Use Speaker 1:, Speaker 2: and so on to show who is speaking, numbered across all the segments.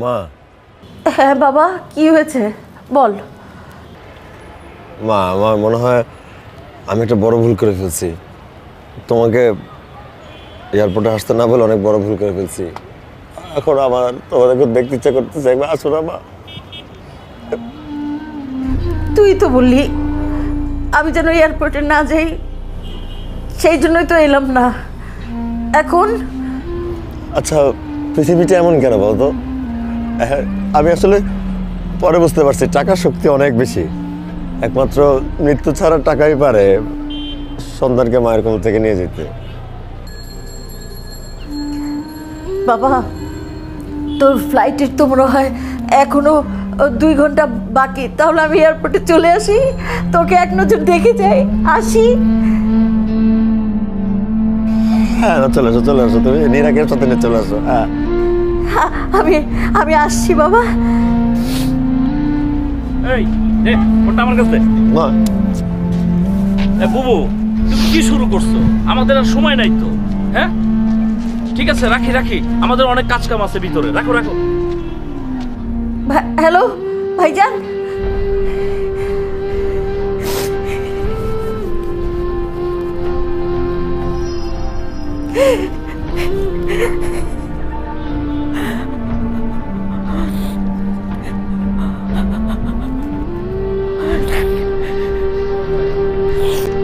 Speaker 1: মা।
Speaker 2: হ্যাঁ বাবা, কি হয়েছে বল।
Speaker 1: মা, আমার মনে হয় আমি একটা বড় ভুল করে ফেলছি। তোমাকে এয়ারপোর্টে আসতে না বলে অনেক বড় ভুল করে ফেলছি। এখন আমার তোমাদেরকে দেখতে ইচ্ছা করতেছে, একবার আসো না মা।
Speaker 2: তুই তো বললি আমি যেন এয়ারপোর্টে না যাই, সেই জন্যই তো এলাম না। এখন
Speaker 1: আচ্ছা, পৃথিবীটা এমন কেন বলতো? আমি আসলে পরে বুঝতে পারছি টাকার শক্তি অনেক বেশি। একমাত্র মৃত্যু ছাড়া টাকাই পারে সন্তানকে মায়ের কোল থেকে নিয়ে যেতে।
Speaker 2: বাবা, তোর ফ্লাইটের তো মনে হয় এখনো 2 ঘন্টা বাকি। তাহলে আমি এয়ারপোর্টে চলে আসি, তোকে এক নজর দেখে যাই, আসি।
Speaker 1: হ্যাঁ, চলে আসো চলে আসো, তুমি নিরাকের সাথে নিয়ে চলে আসো। হ্যাঁ,
Speaker 2: আমি আমি আসছি বাবা।
Speaker 3: এই দে ফোনটা আমার কাছে।
Speaker 1: মা।
Speaker 3: বুবু, তুমি কি শুরু করছো? আমাদের আর সময় নাই তো। হ্যাঁ ঠিক আছে, রাখি রাখি, আমাদের অনেক কাজ কাম আছে ভিতরে। রাখো রাখো।
Speaker 2: হ্যালো ভাইজান।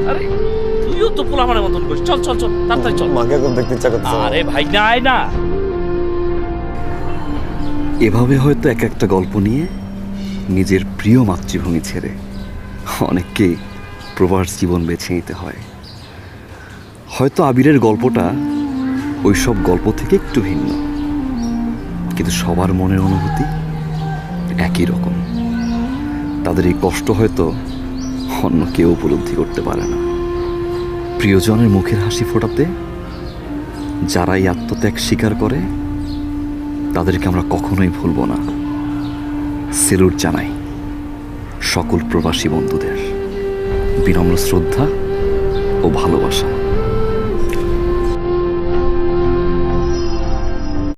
Speaker 3: আরে তুইও তো পোলামানের মতন করিস। চল চল চল, তাড়াতাড়ি চল।
Speaker 1: মাকে এখন দেখতে ইচ্ছা করতেছে।
Speaker 3: আরে ভাই না, আয় না।
Speaker 4: এভাবে হয়তো এক একটা গল্প নিয়ে নিজের প্রিয় মাতৃভূমি ছেড়ে অনেককেই প্রবাস জীবন বেছে নিতে হয়। হয়তো আবিরের গল্পটা ওই সব গল্প থেকে একটু ভিন্ন, কিন্তু সবার মনের অনুভূতি একই রকম। তাদের এই কষ্ট হয়তো অন্য কেউ উপলব্ধি করতে পারে না। প্রিয়জনের মুখের হাসি ফোটাতে যারা এই আত্মত্যাগ স্বীকার করে তাদেরকে আমরা কখনোই ভুলব না। সেলুট জানাই সকল প্রবাসী বন্ধুদের, বিনম্র শ্রদ্ধা ও ভালোবাসা।